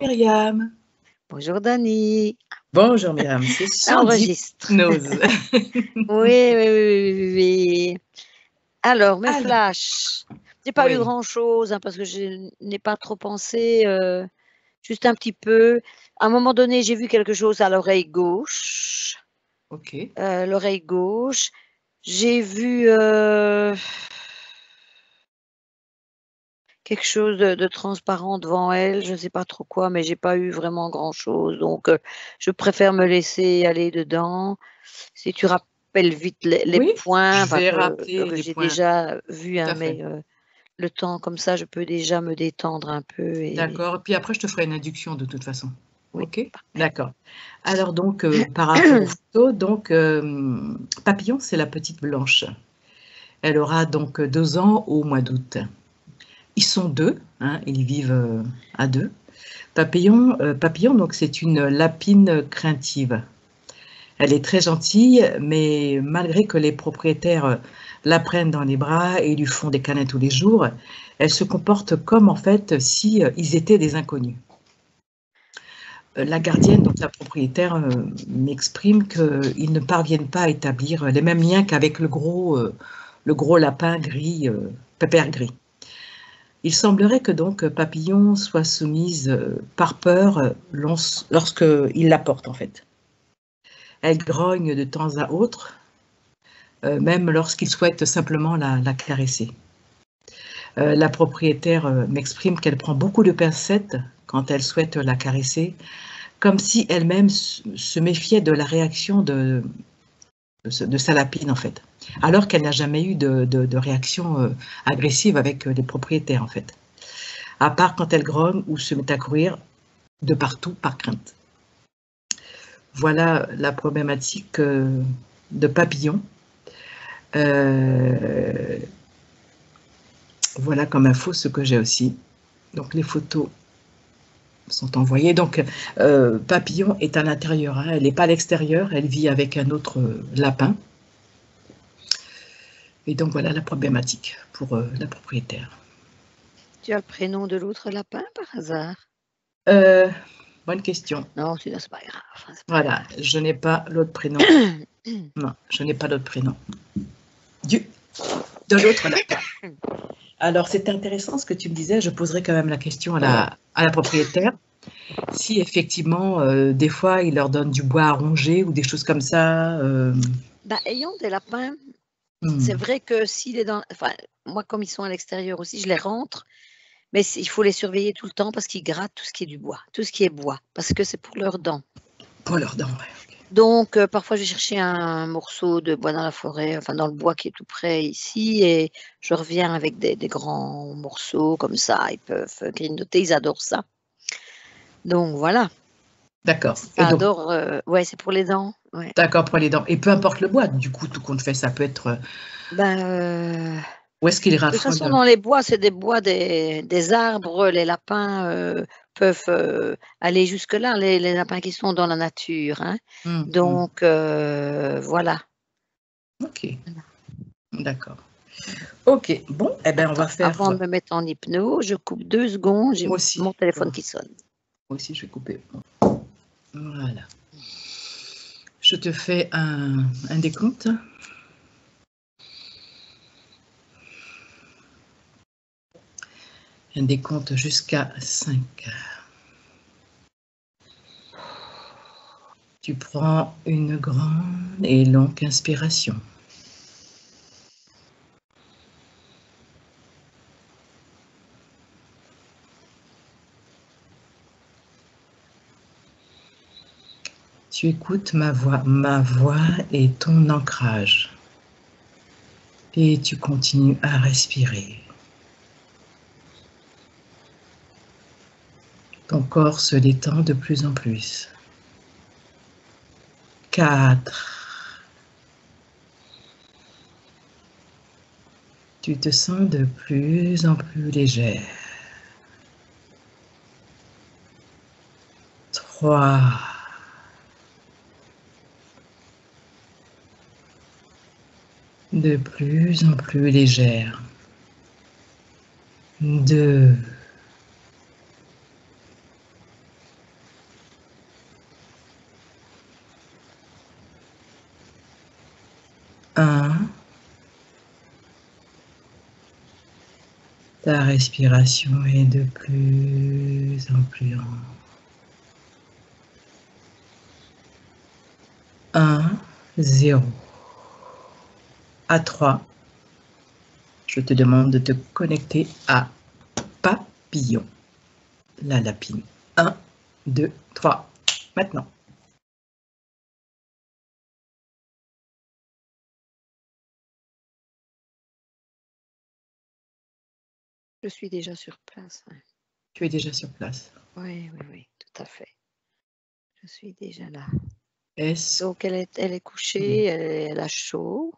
Myriam. Bonjour Dani. Bonjour Myriam, c'est Ça enregistre. Hypnose. Oui. Alors, mes Alors, flashs. J'ai pas eu oui, grand-chose hein, parce que je n'ai pas trop pensé, juste un petit peu. À un moment donné, j'ai vu quelque chose à l'oreille gauche. ok. L'oreille gauche. J'ai vu quelque chose de transparent devant elle, je ne sais pas trop quoi, mais j'ai pas eu vraiment grand-chose. Donc, je préfère me laisser aller dedans. Si tu rappelles vite les Oui, points, je enfin vais que rappeler les j'ai points, déjà vu, tout hein, à fait. mais le temps comme ça, je peux déjà me détendre un peu et D'accord. Puis après, je te ferai une induction de toute façon. oui, Ok, parfait. d'accord. Alors donc, par rapport aux photos, donc Papillon, c'est la petite blanche. Elle aura donc 2 ans au mois d'août. Ils sont deux, hein, ils vivent à deux. Papillon, donc c'est une lapine craintive. Elle est très gentille, mais malgré que les propriétaires la prennent dans les bras et lui font des câlins tous les jours, elle se comporte comme en fait si ils étaient des inconnus. La gardienne, donc la propriétaire, m'exprime qu'ils ne parviennent pas à établir les mêmes liens qu'avec le gros lapin gris, pépère gris. Il semblerait que donc Papillon soit soumise par peur lorsqu'il la porte en fait. Elle grogne de temps à autre, même lorsqu'il souhaite simplement la caresser. La propriétaire m'exprime qu'elle prend beaucoup de pincettes quand elle souhaite la caresser, comme si elle-même se méfiait de la réaction de sa lapine en fait, alors qu'elle n'a jamais eu de réaction agressive avec les propriétaires en fait, à part quand elle grogne ou se met à courir de partout par crainte. Voilà la problématique de Papillon. Voilà comme info ce que j'ai aussi. Donc les photos sont envoyées. Donc Papillon est à l'intérieur, hein. Elle n'est pas à l'extérieur, elle vit avec un autre lapin. Et donc voilà la problématique pour la propriétaire. Tu as le prénom de l'autre lapin par hasard? Bonne question. Non, sinon c'est pas grave, hein, c'est pas Voilà, je n'ai pas l'autre prénom. Non, je n'ai pas l'autre prénom. De l'autre lapin. Alors, c'est intéressant ce que tu me disais. Je poserai quand même la question à la propriétaire. Si effectivement, des fois, il leur donne du bois à ronger ou des choses comme ça. Bah, ayant des lapins, Hmm. c'est vrai que s'il est dans, enfin, moi comme ils sont à l'extérieur aussi, je les rentre, mais il faut les surveiller tout le temps parce qu'ils grattent tout ce qui est du bois, tout ce qui est bois, parce que c'est pour leurs dents. Pour leurs dents, ouais. Donc, parfois, je vais chercher un morceau de bois dans la forêt, enfin dans le bois qui est tout près ici, et je reviens avec des grands morceaux comme ça. Ils peuvent grignoter, ils adorent ça. Donc voilà, D'accord. ça Et donc, adore. Ouais, c'est pour les dents. Ouais. d'accord pour les dents. Et peu importe le bois, du coup, tout compte fait, ça peut être. Ben, Où est-ce qu'il de toute façon, raffole? dans les bois, c'est des bois des arbres. Les lapins peuvent aller jusque-là, les lapins qui sont dans la nature. Hein. Donc voilà. Ok, d'accord. Ok, bon, eh ben on va Attends, faire. avant de me mettre en hypnose, je coupe 2 secondes, j'ai Moi aussi. mon téléphone qui sonne. Moi aussi, je vais couper. Voilà. Je te fais un décompte. Un décompte jusqu'à 5. Tu prends une grande et longue inspiration. Tu écoutes ma voix est ton ancrage. Et tu continues à respirer. Ton corps se détend de plus en plus. 4. Tu te sens de plus en plus légère. 3. De plus en plus légère. 2. 1. Ta respiration est de plus en plus grande. 1, 0. À 3, je te demande de te connecter à Papillon, la lapine. 1, 2, 3, maintenant. Je suis déjà sur place. Tu es déjà sur place. Oui, oui, oui, tout à fait. Je suis déjà là. Est-ce Donc, elle est couchée, elle a chaud.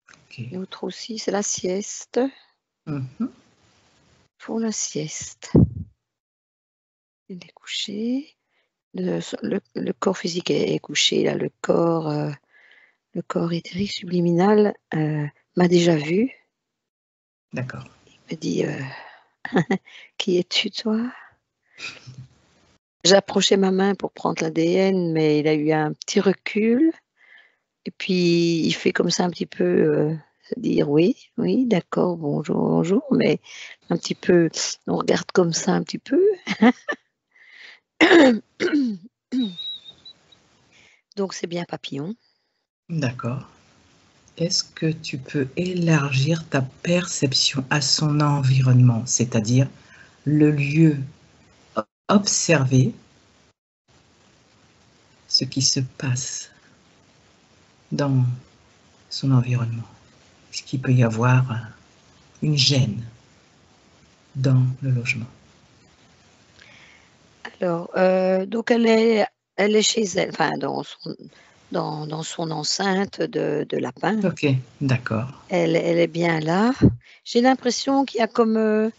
OK. L'autre aussi, c'est la sieste. Pour la sieste. Elle est couchée. Le corps physique est couché, là, le corps éthérique subliminal m'a déjà vu. D'accord. Il me dit qui es-tu, toi? J'ai approché ma main pour prendre l'ADN, mais il a eu un petit recul. Et puis, il fait comme ça un petit peu, se dire: «Oui, oui, d'accord, bonjour, bonjour», mais un petit peu, on regarde comme ça un petit peu. Donc c'est bien Papillon. D'accord. Est-ce que tu peux élargir ta perception à son environnement, c'est-à-dire le lieu observé, ce qui se passe dans son environnement? Est-ce qu'il peut y avoir une gêne dans le logement? Alors, donc elle est chez elle, enfin dans son enceinte de lapin. OK, d'accord. Elle est bien là. J'ai l'impression qu'il y a comme,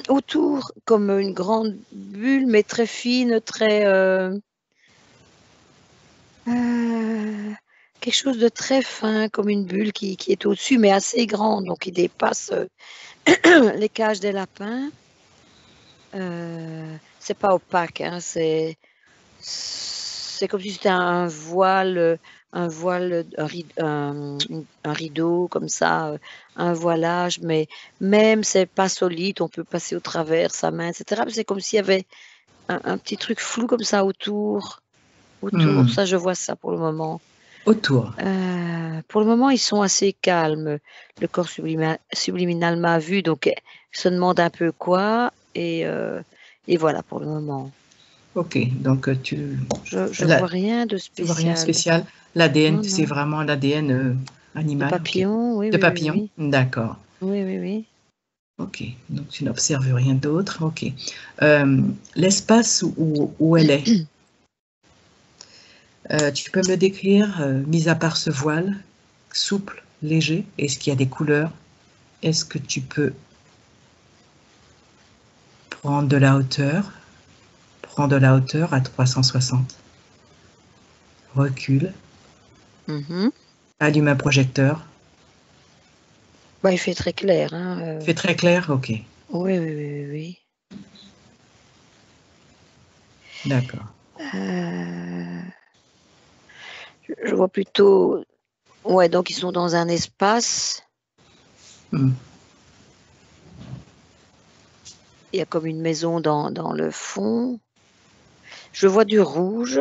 autour, comme une grande bulle, mais très fine, très, quelque chose de très fin, comme une bulle qui est au-dessus, mais assez grande, donc qui dépasse, les cages des lapins. C'est pas opaque, hein, c'est comme si c'était un voile, un rideau comme ça, un voilage, mais même c'est pas solide, on peut passer au travers sa main et cetera. C'est comme s'il y avait un petit truc flou comme ça autour. Ça, je vois ça pour le moment. Autour. Pour le moment, ils sont assez calmes. Le corps subliminal m'a vu, donc se demande un peu quoi et voilà pour le moment. OK, donc Je vois rien de tu vois rien de spécial. spécial. L'ADN, Non, c'est non. vraiment l'ADN De animal, OK. papillon, oui, De oui, oui, papillon, oui. d'accord. Oui, oui, oui. OK, donc tu n'observes rien d'autre, OK. L'espace où elle est, tu peux me le décrire, mis à part ce voile, souple, léger? Est-ce qu'il y a des couleurs? Est-ce que tu peux prendre de la hauteur? Prends de la hauteur à 360. Recule. Mmh. Allume un projecteur. Bah, il fait très clair, hein, Fait très clair? OK, oui, oui, oui, oui, oui. d'accord. Je vois plutôt ouais, donc ils sont dans un espace, Mmh. il y a comme une maison dans le fond. Je vois du rouge.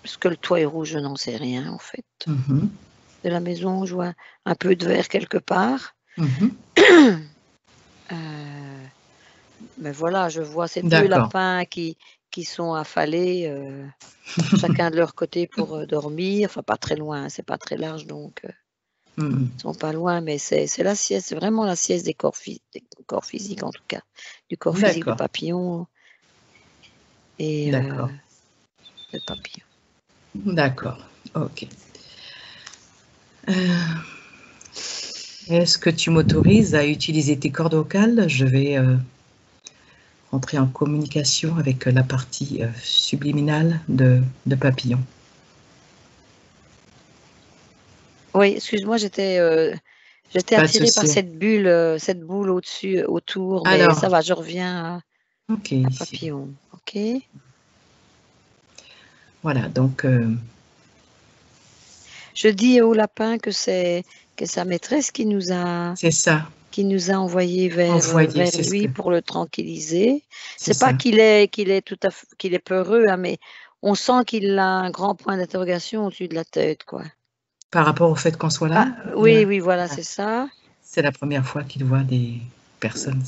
Est-ce que le toit est rouge? Je n'en sais rien en fait. Mmh. De la maison, je vois un peu de vert quelque part. Mmh. Heu, mais voilà, je vois ces 2 D'accord. lapins qui sont affalés, chacun de leur côté pour, dormir. Enfin pas très loin, c'est pas très large donc Mmh. ils sont pas loin, mais c'est la sieste, c'est vraiment la sieste des corps physiques en tout cas, du corps physique de D'accord, papillon et d'accord, de papillon. d'accord, OK. Heu, est-ce que tu m'autorises à utiliser tes cordes vocales? Je vais, rentrer en communication avec la partie, subliminale de Papillon. Oui, excuse-moi, j'étais Pas de attirée par souci. cette boule au-dessus, autour, mais ça Alors, va, je reviens OK, à ici. papillon, OK? Voilà, donc Je dis au lapin que c'est sa maîtresse qui nous a C'est ça, envoyé vers envoyé, c'est ce que, lui pour le tranquilliser. c'est C'est pas ça. qu'il est peureux, hein, mais on sent qu'il a un grand point d'interrogation au-dessus de la tête, quoi. Par rapport au fait qu'on soit là, Ah, oui, voilà, voilà. c'est ça. C'est la première fois qu'il voit des personnes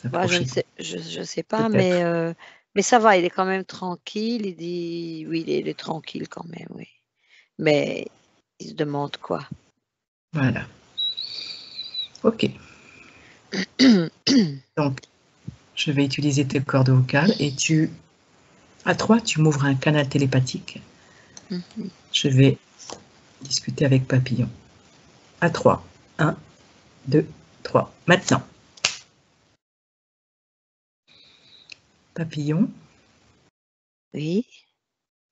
Bah, s'approcher, je sais pas, peut-être. mais ça va, il est quand même tranquille. Il dit oui, il est tranquille quand même, oui. Mais il se demande quoi? Voilà. Ok. Donc, je vais utiliser tes cordes vocales et à 3, tu m'ouvres un canal télépathique. Je vais discuter avec Papillon. À 3. 1, 2, 3. Maintenant. Papillon. Oui,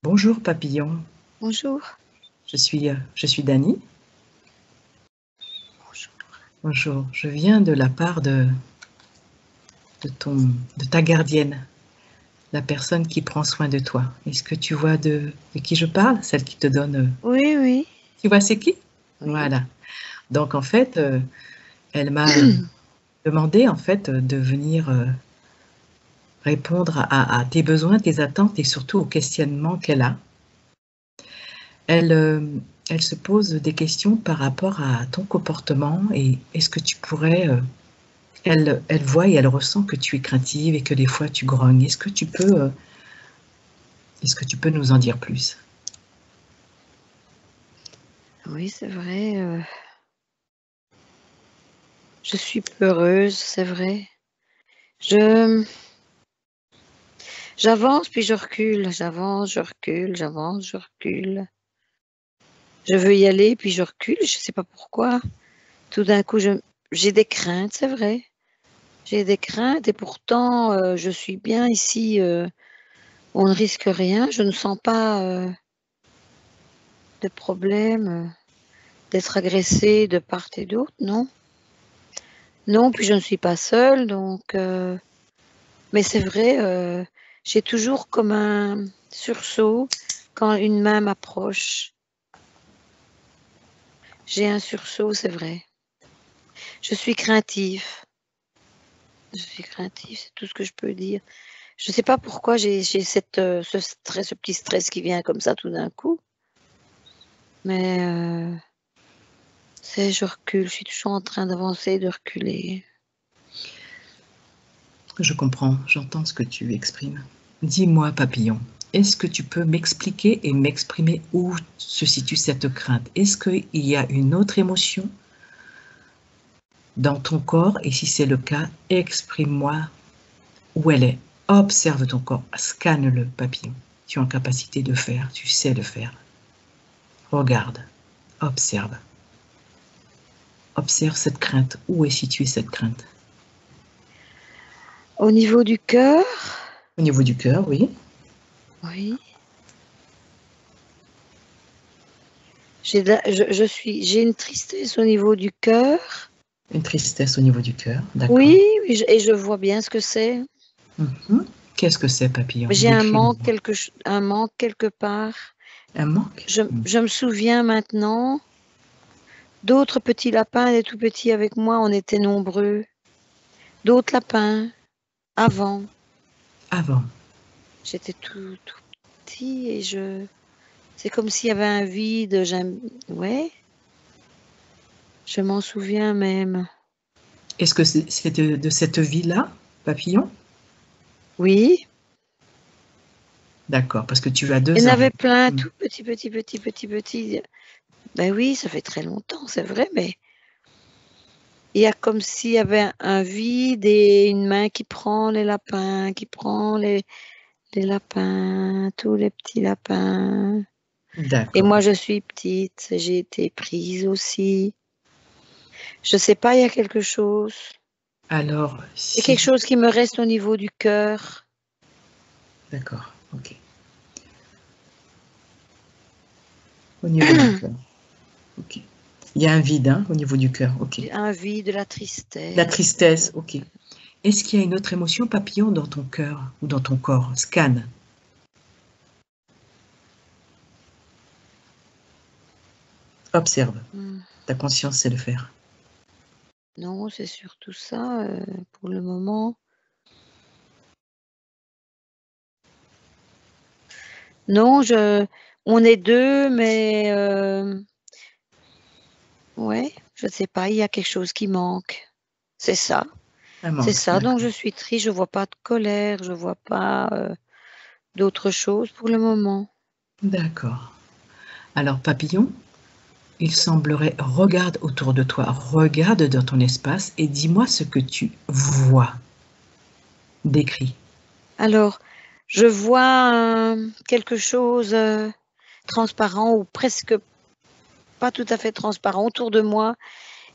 Bonjour Papillon. bonjour. Je suis Dani. Bonjour. Bonjour. Je viens de la part de ta gardienne, la personne qui prend soin de toi. Est-ce que tu vois de qui je parle? Celle qui te donne. Oui, oui, Tu vois c'est qui? oui. Voilà. Donc en fait, elle m'a demandé en fait de venir répondre à tes besoins, tes attentes et surtout aux questionnements qu'elle a. Elle se pose des questions par rapport à ton comportement et est-ce que tu pourrais. Elle voit et elle ressent que tu es craintive et que des fois tu grognes. Est-ce que tu peux nous en dire plus? Oui, c'est vrai. Je suis peureuse, c'est vrai. J'avance puis je recule, j'avance, je recule, j'avance, je recule. Je veux y aller puis je recule, je sais pas pourquoi. Tout d'un coup, j'ai des craintes, c'est vrai. J'ai des craintes et pourtant, je suis bien ici, on ne risque rien. Je ne sens pas, de problème, d'être agressée de part et d'autre, non. Non, puis je ne suis pas seule donc mais c'est vrai, j'ai toujours comme un sursaut quand une main m'approche. J'ai un sursaut, c'est vrai. Je suis craintive. Je suis craintive, c'est tout ce que je peux dire. Je sais pas pourquoi j'ai ce petit stress qui vient comme ça tout d'un coup, mais je recule, je suis toujours en train d'avancer et de reculer. Je comprends, j'entends ce que tu exprimes. Dis-moi, Papillon, est-ce que tu peux m'expliquer et m'exprimer où se situe cette crainte? Est-ce qu'il y a une autre émotion dans ton corps? Et si c'est le cas, exprime-moi où elle est. Observe ton corps, scanne-le, Papillon. Tu es en capacité de faire, tu sais le faire. Regarde, observe. Observe cette crainte. Où est située cette crainte? Au niveau du cœur, Au niveau du cœur, oui. oui. J'ai une tristesse au niveau du cœur. Une tristesse au niveau du cœur, d'accord. Oui, oui, et je vois bien ce que c'est. Mhm. Qu'est-ce que c'est, Papillon? J'ai Décris-le-moi. un manque quelque part. Un manque? Je me souviens maintenant d'autres petits lapins, des tout petits avec moi, on était nombreux. D'autres lapins, avant. Avant. J'étais tout petit et c'est comme s'il y avait un vide, ouais, je m'en souviens même. Est-ce que c'est de cette vie-là, Papillon? Oui, D'accord, parce que tu as il y 2 en ans. avait plein, Mm. tout petits. Ben oui, ça fait très longtemps, c'est vrai, mais il y a comme s'il y avait un vide et une main qui prend les lapins, qui prend les lapins, tous les petits lapins. Et D'accord. moi, je suis petite, j'ai été prise aussi. Je sais pas, il y a quelque chose. Alors, Il y a quelque si... chose qui me reste au niveau du cœur. D'accord, ok. Au niveau du cœur, ok. Il y a un vide, hein, au niveau du cœur, ok. Un vide, de la La tristesse. tristesse, ok. Est-ce qu'il y a une autre émotion, Papillon, dans ton cœur ou dans ton corps? Scanne. Observe. Hmm. Ta conscience sait le faire. Non, c'est surtout ça pour le moment. Non, on est deux, mais ouais, je ne sais pas, il y a quelque chose qui manque. C'est ça, Un c'est manque, ça. Donc d'accord. je suis triste, je vois pas de colère, je vois pas d'autre chose pour le moment. D'accord. Alors, papillon, il semblerait, regarde autour de toi, regarde dans ton espace et dis-moi ce que tu vois. Décris. Alors, je vois quelque chose transparent ou presque pas tout à fait transparent autour de moi.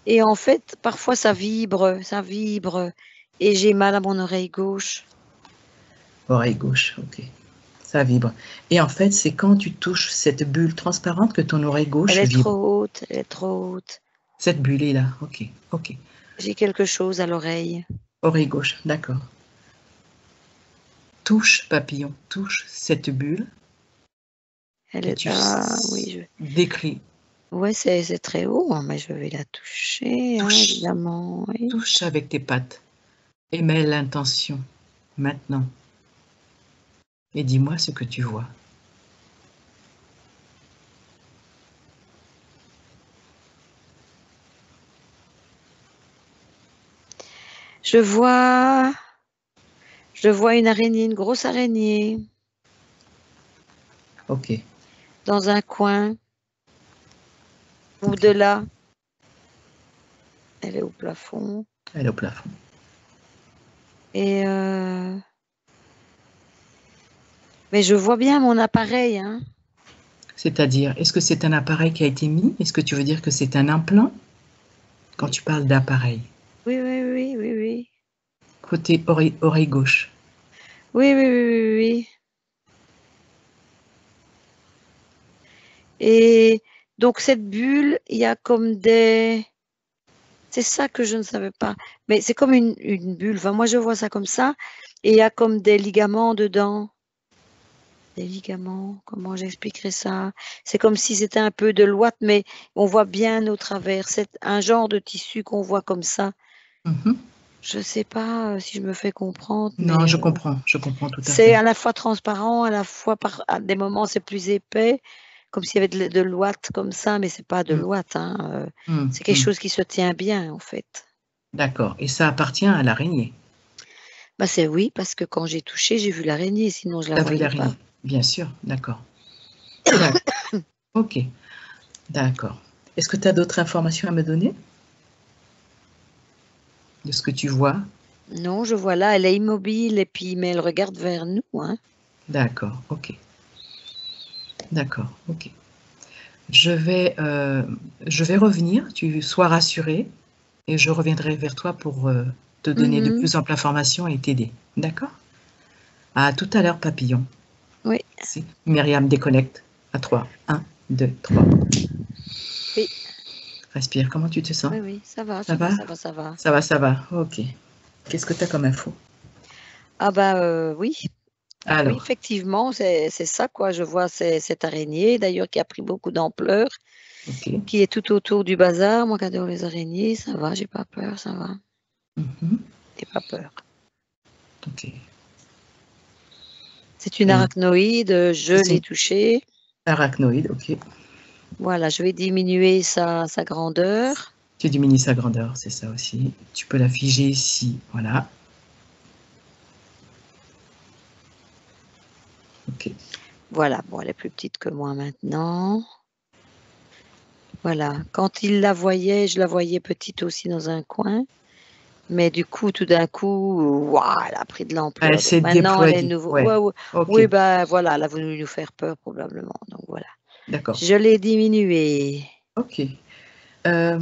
Et en fait, parfois ça vibre et j'ai mal à mon oreille gauche. Oreille gauche, ok. Ça vibre. Et en fait, c'est quand tu touches cette bulle transparente que ton oreille Elle gauche est vibre. trop haute, elle est trop haute. Cette bulle est là, ok, ok. J'ai quelque chose à l'oreille. Oreille gauche, d'accord. Touche, papillon, touche cette bulle Elle et est tu ah oui, décris. ouais, c'est très haut, hein, mais je vais la toucher, hein, Touche, évidemment, oui. touche avec tes pattes. Et mets l'intention maintenant. Et dis-moi ce que tu vois. Je vois une araignée, une grosse araignée Ok, dans un coin. ok. Au-delà, elle est au plafond Elle est au plafond. et mais je vois bien mon appareil, hein. C'est-à-dire, est-ce que c'est un appareil qui a été mis? Est-ce que tu veux dire que c'est un implant? Quand Oui. tu parles d'appareil. Oui, oui, oui, oui, oui. Côté oreille gauche. Oui, oui, oui, oui, oui. Et donc cette bulle, il y a comme des c'est ça que je ne savais pas, mais c'est comme une bulle, enfin moi je vois ça comme ça et il y a comme des ligaments dedans. Des ligaments, comment j'expliquerais ça? C'est comme si c'était un peu de l'ouate, mais on voit bien au travers. C'est un genre de tissu qu'on voit comme ça. Mhm. Je sais pas, si je me fais comprendre, Non, mais je comprends tout à c'est fait. à la fois transparent, à la fois à des moments c'est plus épais, comme s'il y avait de l'ouate comme ça, mais c'est pas de Mm, l'ouate, hein, mm, c'est quelque mm. chose qui se tient bien en fait. D'accord. Et ça appartient à l'araignée. Bah, c'est oui, parce que quand j'ai touché, j'ai vu l'araignée, sinon je la Tu as vu voyais pas. l'araignée? Bien sûr, d'accord. D'accord. Ok, d'accord. Est-ce que tu as d'autres informations à me donner de ce que tu vois? Non, je vois là, elle est immobile et puis mais elle regarde vers nous, hein. D'accord, ok. D'accord, ok. Je vais revenir, tu sois rassuré, et je reviendrai vers toi pour te donner de Mmh. plus amples informations et t'aider. D'accord? À tout à l'heure, papillon. Oui, Si Myriam déconnecte. À 3. 1, 2, 3. oui, Respire. Comment tu te sens? oui, oui, ça va, Ça ça va, va? ça va, ça va. Ça va, ça va. Ok. Qu'est-ce que tu as comme info? Ah bah, oui, oui, Alors, effectivement, c'est ça quoi. Je vois cette araignée d'ailleurs qui a pris beaucoup d'ampleur, ok. qui est tout autour du bazar. Moi qui adore les araignées, ça va, j'ai pas peur, ça va. Mhm. J'ai pas peur. Ok. C'est une Et arachnoïde, je c'est l'ai une touchée. arachnoïde, ok. Voilà, je vais diminuer sa grandeur. Tu diminues sa grandeur, c'est ça aussi. Tu peux la figer ici, voilà. Ok. Voilà, bon, elle est plus petite que moi maintenant. Voilà, quand il la voyait, je la voyais petite aussi dans un coin, mais du coup, tout d'un coup, waouh, elle a pris de Elle l'ampleur. Donc s'est maintenant, elle est déployée. nouveau Ouais. ouais, ouais, Ok. oui, bah, voilà, elle a voulu nous faire peur probablement, donc voilà. D'accord. Je l'ai diminuée. Ok. Euh,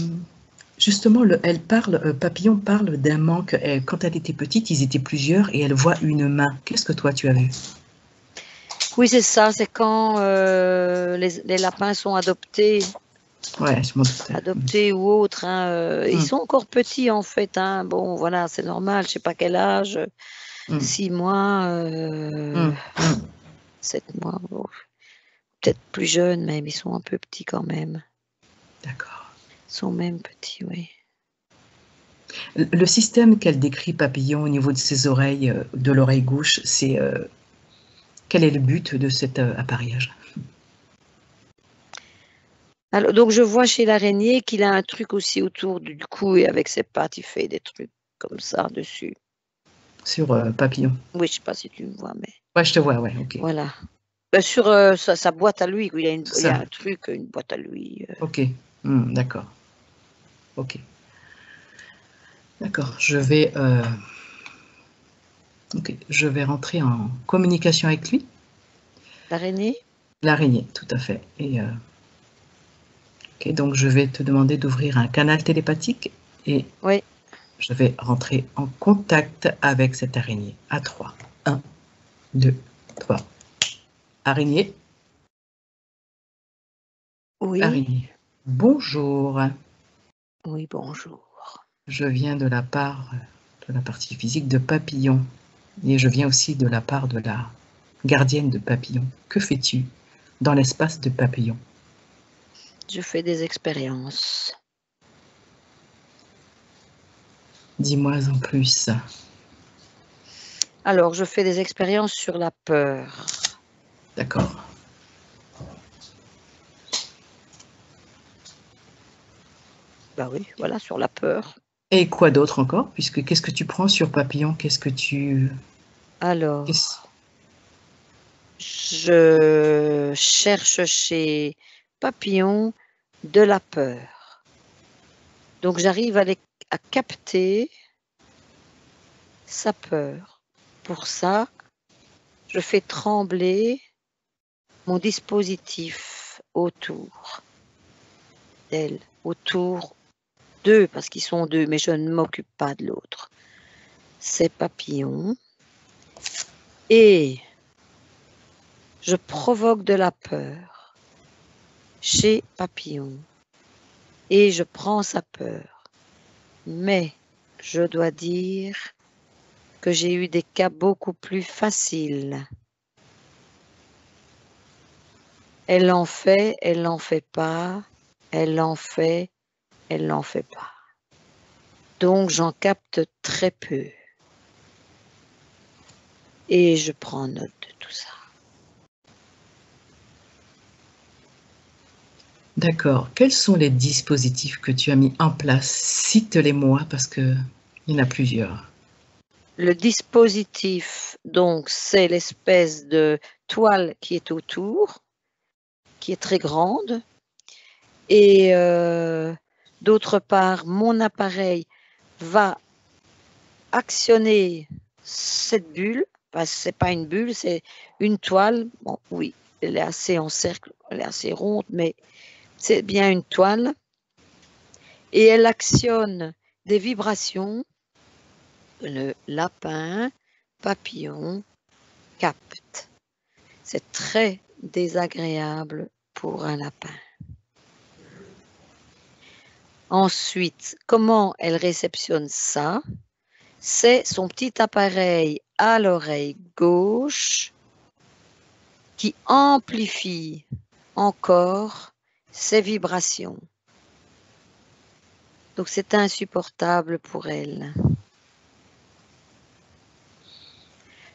Justement, elle parle, Papillon parle d'un manque. Quand elle était petite, ils étaient plusieurs et elle voit une main. Qu'est-ce que toi tu as vu? Oui, c'est ça, c'est quand, les lapins sont Ouais, je m'en doutais. adoptés ou autres, hein, ils Mm, sont encore petits en fait, hein. Bon, voilà, c'est normal, je sais pas quel âge, mm, 6 mois, mm, mm. 7 mois, bon, peut-être plus jeunes même, ils sont un peu petits quand même. D'accord. Ils sont même petits, oui. Le système qu'elle décrit, papillon, au niveau de ses oreilles, de l'oreille gauche, c'est quel est le but de cet appareillage? Alors, donc, je vois chez l'araignée qu'il a un truc aussi autour du cou et avec ses pattes, il fait des trucs comme ça dessus. Sur papillon. Oui, je sais pas si tu me vois, mais Ouais, je te vois, ouais, ok. voilà. Sur sa boîte à lui, il y a C'est il y a ça. un truc, une boîte à lui. Ok. D'accord. Ok. D'accord. Je vais rentrer en communication avec lui. L'araignée? L'araignée, tout à fait. Et ok, donc je vais te demander d'ouvrir un canal télépathique et Oui. je vais rentrer en contact avec cette araignée. À 3. 1, 2, 3. Araignée. Oui. Araignée. Bonjour. Oui, bonjour. Je viens de la part de la partie physique de Papillon. Et je viens aussi de la part de la gardienne de Papillon. Que fais-tu dans l'espace de Papillon? Je fais des expériences. Dis-moi en plus. Alors, je fais des expériences sur la peur. D'accord. Bah oui, voilà, sur la peur. Et quoi d'autre encore? Puisque qu'est-ce que tu prends sur Papillon? Qu'est-ce que tu... qu'est-ce- Alors, je cherche chez Papillon de la peur. Donc, j'arrive à capter sa peur. Pour ça, je fais trembler mon dispositif autour d'elle, autour d'eux, parce qu'ils sont deux, mais je ne m'occupe pas de l'autre. C'est Papillon. Et je provoque de la peur chez Papillon. Et je prends sa peur. Mais je dois dire que j'ai eu des cas beaucoup plus faciles. Elle en fait, elle n'en fait pas, elle en fait, elle n'en fait pas. Donc j'en capte très peu. Et je prends note de tout ça. D'accord. Quels sont les dispositifs que tu as mis en place? Cite-les-moi parce que il y en a plusieurs. Le dispositif, donc, c'est l'espèce de toile qui est autour, qui est très grande. Et d'autre part, mon appareil va actionner cette bulle. Enfin, ce n'est pas une bulle, c'est une toile. Bon, oui, elle est assez en cercle, elle est assez ronde, mais c'est bien une toile. Et elle actionne des vibrations que le lapin, papillon, capte. C'est très désagréable pour un lapin. Ensuite, comment elle réceptionne ça? C'est son petit appareil à l'oreille gauche qui amplifie encore ses vibrations. Donc c'est insupportable pour elle.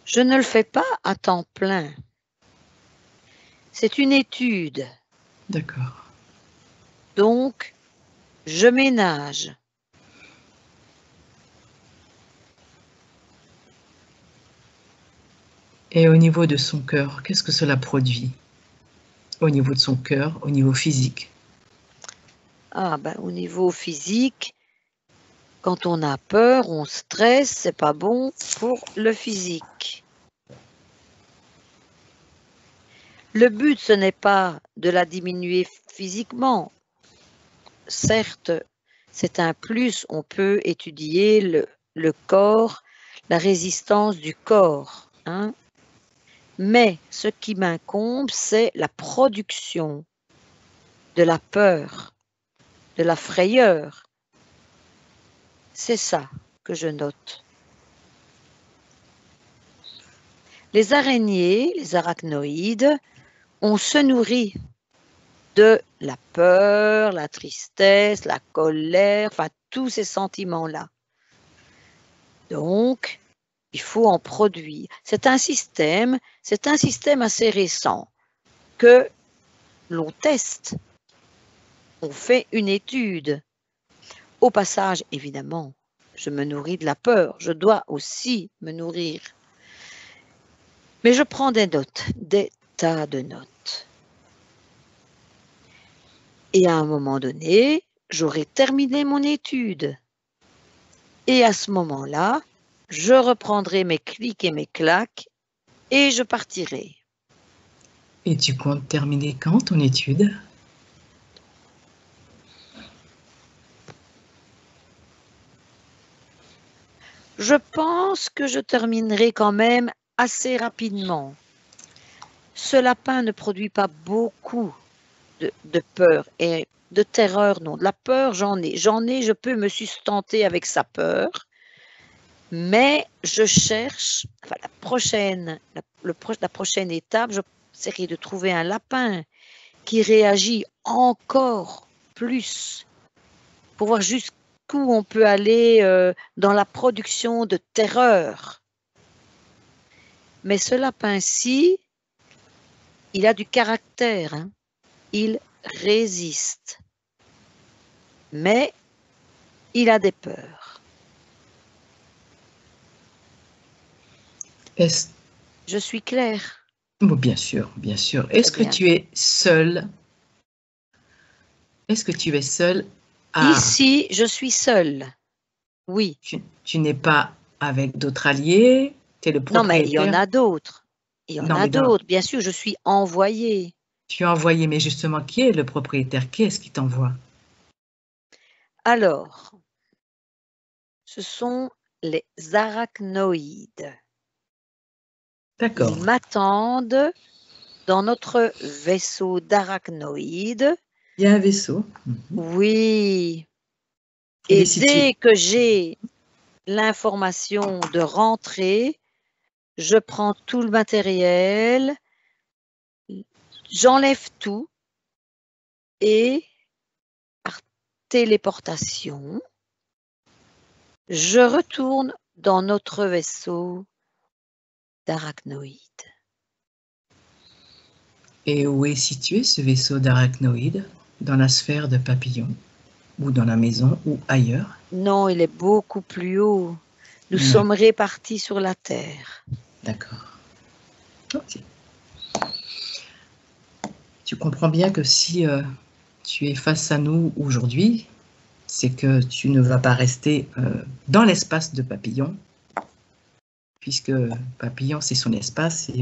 Je ne le fais pas à temps plein. C'est une étude. D'accord. Donc, je ménage. Et au niveau de son cœur, qu'est-ce que cela produit? Au niveau de son cœur, au niveau physique. Ah ben, au niveau physique, quand on a peur, on stresse, c'est pas bon pour le physique. Le but, ce n'est pas de la diminuer physiquement. Certes, c'est un plus, on peut étudier le corps, la résistance du corps, hein. Mais ce qui m'incombe, c'est la production de la peur, de la frayeur. C'est ça que je note. Les araignées, les arachnoïdes, on se nourrit de la peur, la tristesse, la colère, enfin tous ces sentiments-là. Donc, il faut en produire. C'est un système assez récent que l'on teste. On fait une étude. Au passage, évidemment, je me nourris de la peur. Je dois aussi me nourrir. Mais je prends des notes, des tas de notes. Et à un moment donné, j'aurai terminé mon étude. Et à ce moment-là, je reprendrai mes clics et mes claques et je partirai. Et tu comptes terminer quand ton étude? Je pense que je terminerai quand même assez rapidement. Ce lapin ne produit pas beaucoup de peur et de terreur, non. De la peur, j'en ai. Je peux me sustenter avec sa peur, mais je cherche, enfin, la prochaine étape, j'essaierai de trouver un lapin qui réagit encore plus pour voir jusqu'où on peut aller dans la production de terreur. Mais ce lapin-ci, il a du caractère, hein. Il résiste, mais il a des peurs. Je suis claire? Bon, bien sûr, bien sûr. Est-ce que tu es seule? Est-ce que tu es seule à... Ici, je suis seule. Oui. Tu n'es pas avec d'autres alliés? Tu es le propriétaire? Non, mais il y en a d'autres. Il y en a d'autres. Bien sûr, je suis envoyée. Tu es envoyée, mais justement, qui est le propriétaire? Qui est-ce qui t'envoie? Alors, ce sont les arachnoïdes. D'accord. Ils m'attendent dans notre vaisseau d'arachnoïdes. Il y a un vaisseau. Oui. Et dès que j'ai l'information de rentrer, je prends tout le matériel, j'enlève tout et par téléportation, je retourne dans notre vaisseau d'arachnoïdes. Et où est situé ce vaisseau d'arachnoïdes? Dans la sphère de papillon? Ou dans la maison, ou ailleurs? Non, il est beaucoup plus haut. Nous sommes répartis sur la Terre. D'accord. Ok. Tu comprends bien que si tu es face à nous aujourd'hui, c'est que tu ne vas pas rester dans l'espace de papillon, puisque papillon, c'est son espace et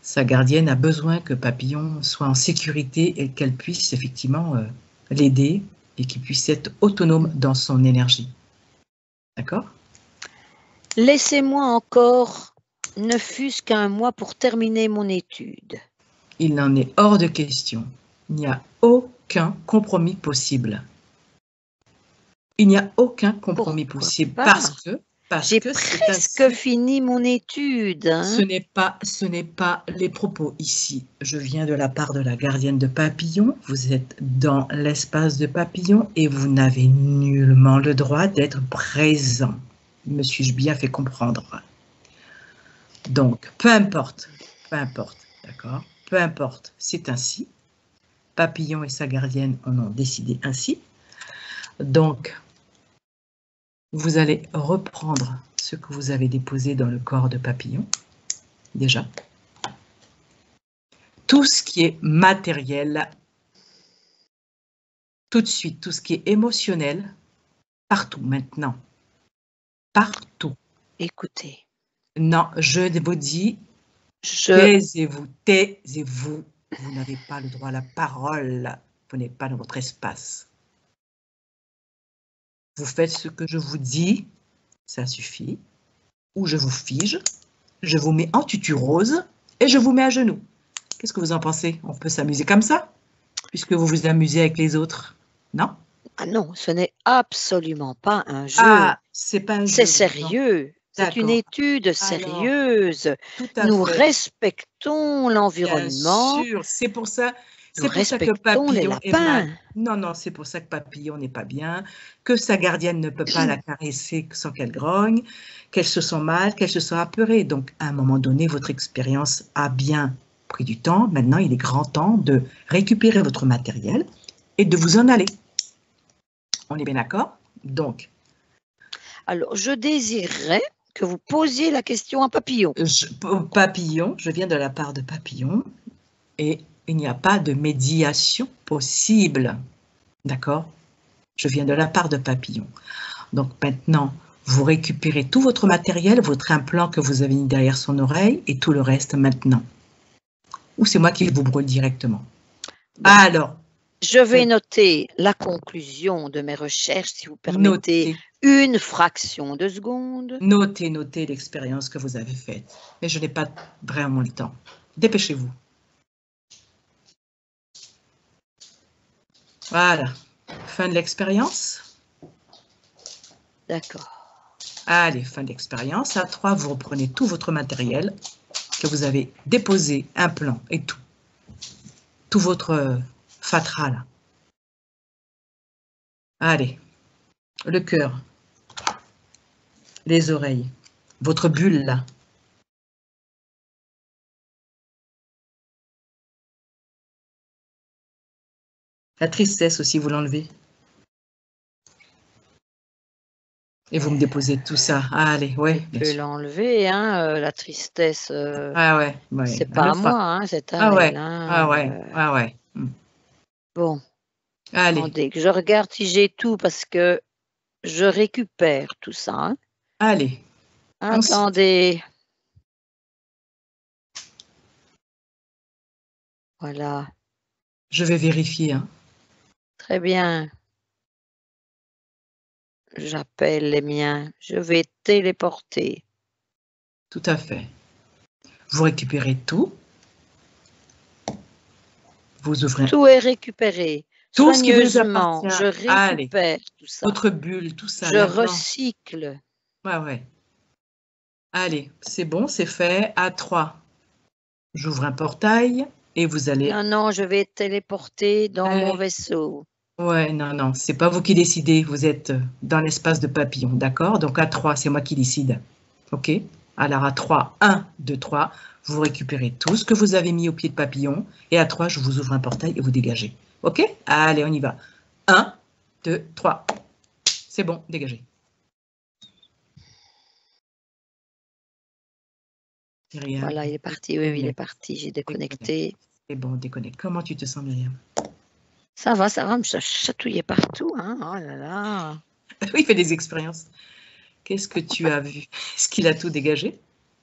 sa gardienne a besoin que papillon soit en sécurité et qu'elle puisse effectivement l'aider et qu'il puisse être autonome dans son énergie. D'accord? Laissez-moi encore ne fût-ce qu'un mois pour terminer mon étude. Il n'en est hors de question. Il n'y a aucun compromis possible. Il n'y a aucun compromis possible parce que j'ai presque fini mon étude. Hein. Ce n'est pas les propos ici. Je viens de la part de la gardienne de papillon. Vous êtes dans l'espace de papillon et vous n'avez nullement le droit d'être présent. Me suis-je bien fait comprendre? Donc, peu importe, d'accord? Peu importe, c'est ainsi. Papillon et sa gardienne en ont décidé ainsi. Donc, vous allez reprendre ce que vous avez déposé dans le corps de papillon, déjà. Tout ce qui est matériel, tout de suite, tout ce qui est émotionnel, partout, maintenant. Partout. Écoutez. Non, je vous dis, taisez-vous, taisez-vous. Vous n'avez pas le droit à la parole. Vous n'êtes pas dans votre espace. Vous faites ce que je vous dis, ça suffit. Ou je vous fige, je vous mets en tutu rose et je vous mets à genoux. Qu'est-ce que vous en pensez? On peut s'amuser comme ça? Puisque vous vous amusez avec les autres, non? Ah non, ce n'est absolument pas un jeu. Ah, c'est pas un jeu. C'est sérieux. C'est une étude sérieuse. Alors, tout à Nous fait. respectons l'environnement. Bien sûr, c'est pour ça Nous C'est pour ça que respectons les Papillon est mal. lapins. Non, non, c'est pour ça que Papillon n'est pas bien, que sa gardienne ne peut pas la caresser sans qu'elle grogne, qu'elle se sent mal, qu'elle se sent apeurée. Donc, à un moment donné, votre expérience a bien pris du temps. Maintenant, il est grand temps de récupérer votre matériel et de vous en aller. On est bien d'accord? Donc, Alors, je désirerais que vous posiez la question à Papillon. Papillon, je viens de la part de Papillon et il n'y a pas de médiation possible. D'accord? Je viens de la part de Papillon. Donc maintenant, vous récupérez tout votre matériel, votre implant que vous avez mis derrière son oreille et tout le reste maintenant. Ou c'est moi qui vous brûle directement. Bon. Alors, je vais noter la conclusion de mes recherches, si vous permettez une fraction de seconde. Notez l'expérience que vous avez faite. Mais je n'ai pas vraiment le temps. Dépêchez-vous. Voilà. Fin de l'expérience. D'accord. Allez, fin de l'expérience. À 3, vous reprenez tout votre matériel que vous avez déposé, implant et tout. Tout votre fatras là. Allez, le cœur, les oreilles, votre bulle là. La tristesse aussi, vous l'enlevez. Et vous me déposez tout ça. Allez, ouais. Je peux l'enlever, hein, la tristesse. Ah ouais, c'est pas à moi, hein, c'est à elle. Hein, ah ouais. Bon. Allez. Attendez, que je regarde si j'ai tout parce que je récupère tout ça. Hein. Allez. Attendez. Voilà. Je vais vérifier. Hein. Très bien. J'appelle les miens. Je vais téléporter. Tout à fait. Vous récupérez tout. Vous ouvrez. Tout est récupéré. Tout ce qui vous Soigneusement, appartient. je récupère tout ça. Votre bulle, tout ça. Je recycle. Ouais. Allez, c'est bon, c'est fait. À 3. J'ouvre un portail et vous allez... Non, je vais téléporter dans mon vaisseau. Ouais, non, c'est pas vous qui décidez. Vous êtes dans l'espace de Papillon, d'accord? Donc à 3, c'est moi qui décide. OK? Alors à 3, 1, 2, 3, vous récupérez tout ce que vous avez mis au pied de Papillon. Et à 3, je vous ouvre un portail et vous dégagez. OK? Allez, on y va. 1, 2, 3. C'est bon, dégagez. Myriam. Voilà, il est parti. Oui, il est parti. J'ai déconnecté. C'est bon, déconnecte. Comment tu te sens, Myriam? Ça va, me chatouiller partout. Hein. Oh là là. Oui, il fait des expériences. Qu'est-ce que tu as vu? Est-ce qu'il a tout dégagé?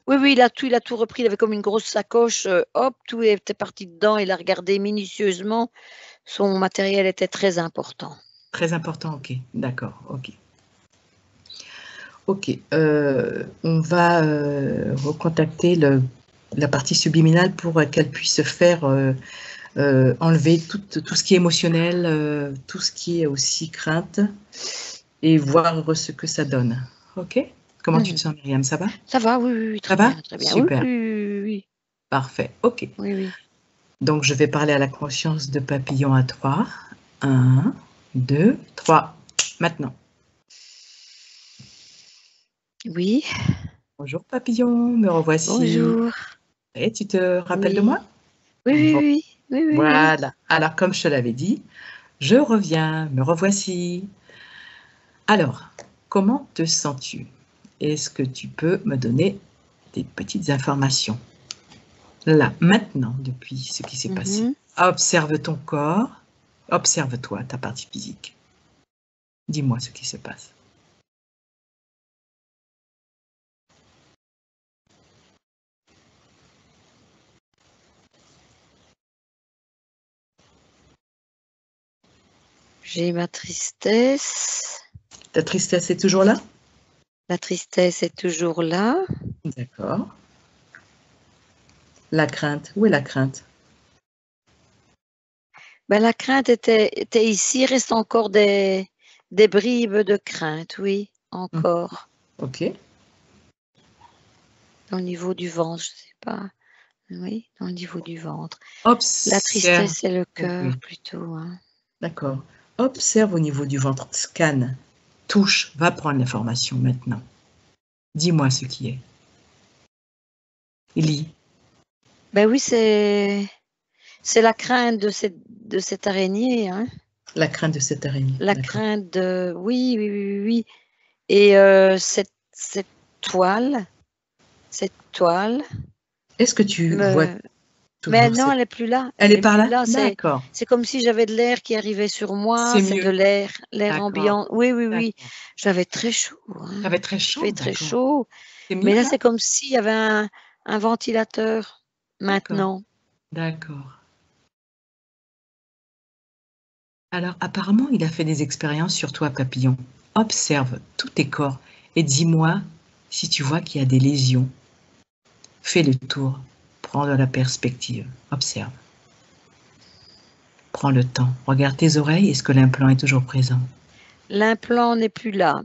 Oui, il a tout repris. Il avait comme une grosse sacoche. Hop, tout était parti dedans. Il a regardé minutieusement. Son matériel était très important. Très important, ok. D'accord, ok. Ok, on va recontacter la partie subliminale pour qu'elle puisse faire enlever tout ce qui est émotionnel, tout ce qui est aussi crainte et voir ce que ça donne. Ok? Comment tu te sens, Myriam? Ça va? Ça va, oui, très bien. Super. Oui. Parfait, ok. Oui. Donc, je vais parler à la conscience de Papillon à 3. 1, 2, 3. Maintenant. Oui. Bonjour Papillon, me revoici. Bonjour. Et tu te rappelles de moi? Oui. Voilà. Alors, comme je te l'avais dit, je reviens, me revoici. Alors, comment te sens-tu? Est-ce que tu peux me donner des petites informations? Là, maintenant, depuis ce qui s'est passé. Observe ton corps, observe-toi, ta partie physique. Dis-moi ce qui se passe. J'ai ma tristesse. Ta tristesse est toujours là? La tristesse est toujours là. D'accord. La crainte, où est la crainte? Ben, la crainte était ici, il reste encore des bribes de crainte, oui, encore. Ok. Au niveau du ventre, je ne sais pas. Oui, dans le niveau du ventre. Observe. La tristesse, c'est le cœur Oui. plutôt. Hein. D'accord. Observe au niveau du ventre, scanne, touche, va prendre l'information maintenant. Dis-moi ce qui est. Lis. Ben oui, c'est la crainte de cette araignée. Hein. La crainte de cette araignée. La crainte de... Oui, oui, oui, oui. Et cette toile, Est-ce que tu vois mais toujours non, elle n'est plus là. Elle est n'est par plus là? là. D'accord. C'est comme si j'avais de l'air qui arrivait sur moi. C'est C'est de mieux. l'air D'accord. ambiant. Oui, oui, oui. D'accord. J'avais très chaud. Hein. Tu avais très Il chaud, fait très d'accord. chaud. C'est Mais mieux là, là? c'est comme s'il y avait un ventilateur D'accord. maintenant. D'accord. Alors, apparemment, il a fait des expériences sur toi, papillon. Observe tous tes corps et dis-moi si tu vois qu'il y a des lésions. Fais le tour. Prends de la perspective. Observe. Prends le temps. Regarde tes oreilles. Est-ce que l'implant est toujours présent? L'implant n'est plus là.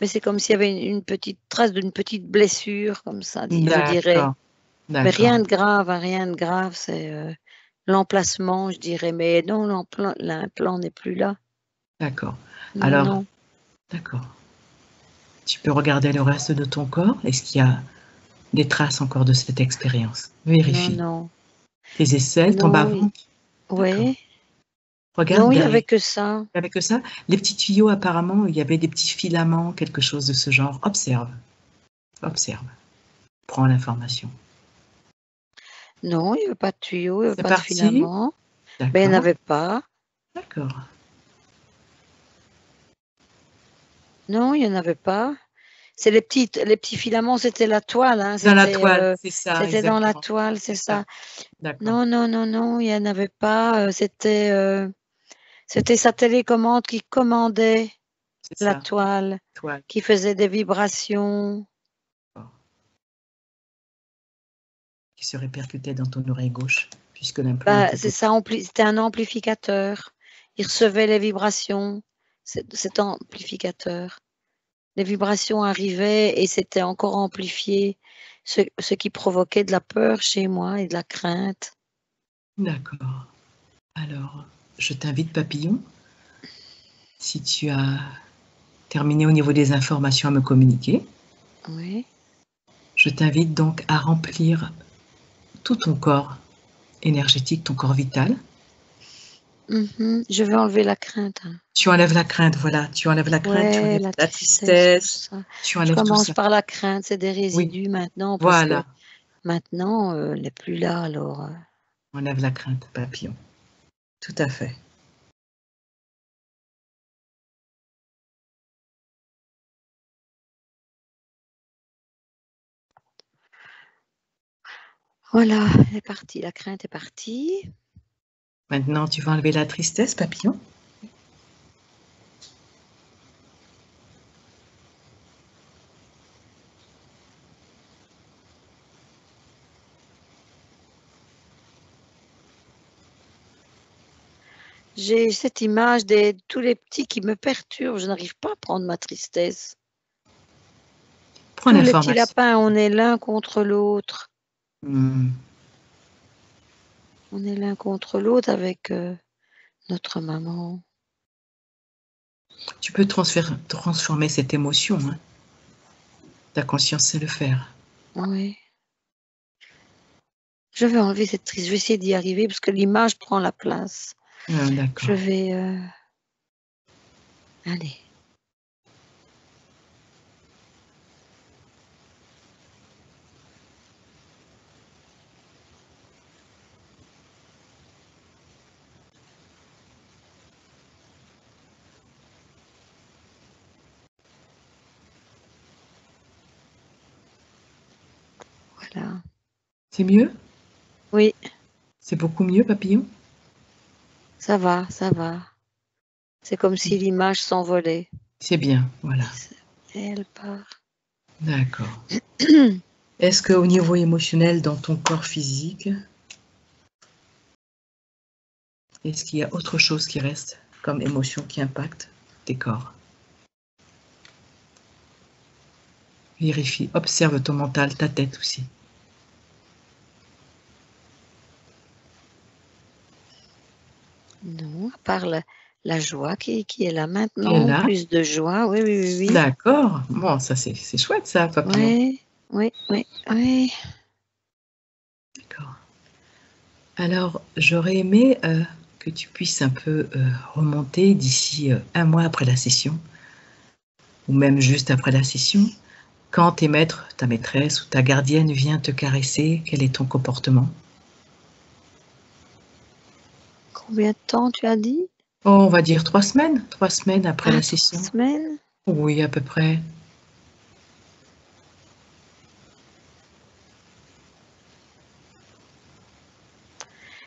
Mais c'est comme s'il y avait une petite trace d'une petite blessure, comme ça, je dirais. D'accord. Mais rien D'accord. de grave, hein, rien de grave. C'est l'emplacement, je dirais. Mais non, l'implant n'est plus là. D'accord. Non, Alors, non. d'accord. Tu peux regarder le reste de ton corps. Est-ce qu'il y a des traces encore de cette expérience? Non, Vérifie. non. Tes aisselles, ton Non, bas-ventre. D'accord. ouais. Regarde Non, il y avait derrière. que ça. Avec ça, les petits tuyaux, apparemment, il y avait des petits filaments, quelque chose de ce genre. Observe. Observe. Prends l'information. Non, il n'y avait pas de tuyau, il n'y avait C'est pas de parti. filament. Ben, il n'y en D'accord. avait pas. D'accord. Non, il n'y en avait pas. C'est les petits filaments, c'était la toile, hein. Dans la toile, c'est ça, C'était dans la exactement. toile, C'est c'est ça. ça. D'accord. Non, non, non, non, il n'y en avait pas. C'était sa télécommande qui commandait C'est la ça. toile, Toile. qui faisait des vibrations. Qui se répercutait dans ton oreille gauche, puisque l'implant Bah, était c'est posé. ça, c'était un amplificateur. Il recevait les vibrations, cet amplificateur. Les vibrations arrivaient et c'était encore amplifié, ce qui provoquait de la peur chez moi et de la crainte. D'accord. Alors, je t'invite, papillon, si tu as terminé au niveau des informations à me communiquer, Oui. je t'invite donc à remplir tout ton corps énergétique, ton corps vital. Je vais enlever la crainte. Hein. Tu enlèves la crainte, voilà, tu enlèves la crainte, tu Ouais, enlèves la la tristesse, tout tristesse, ça. tu Je enlèves tout commence ça. par la crainte, c'est des Oui, résidus maintenant parce que voilà, maintenant, elle n'est plus là alors. enlève la crainte, papillon. Tout à fait. Voilà, elle est partie, la crainte est partie. Maintenant, tu vas enlever la tristesse, papillon. J'ai cette image de tous les petits qui me perturbent, je n'arrive pas à prendre ma tristesse. Prends Tous les petits l'information. lapins, on est l'un contre l'autre. Hmm. On est l'un contre l'autre avec notre maman. Tu peux transformer cette émotion. Hein. Ta conscience sait le faire. Oui. Je vais enlever cette tristesse, je vais essayer d'y arriver parce que l'image prend la place. Je D'accord. vais... Allez. Voilà. C'est mieux? Oui, C'est beaucoup mieux, papillon? ça va, ça va. C'est comme si l'image s'envolait. C'est bien, voilà. Et elle part. D'accord. Est-ce qu'au niveau émotionnel, dans ton corps physique, est-ce qu'il y a autre chose qui reste comme émotion qui impacte tes corps? Vérifie, observe ton mental, ta tête aussi. Non, à part la joie qui est là Qui est maintenant, là. plus de joie, oui, oui, oui, oui. D'accord. Bon, ça c'est chouette ça, papillon. Oui, oui, oui, oui. D'accord. Alors, j'aurais aimé que tu puisses un peu remonter d'ici un mois après la session, ou même juste après la session. Quand tes maîtres, ta maîtresse ou ta gardienne vient te caresser, quel est ton comportement? Combien de temps tu as dit? Oh, on va dire 3 semaines, 3 semaines après la 3 session. semaines? Oui, à peu près.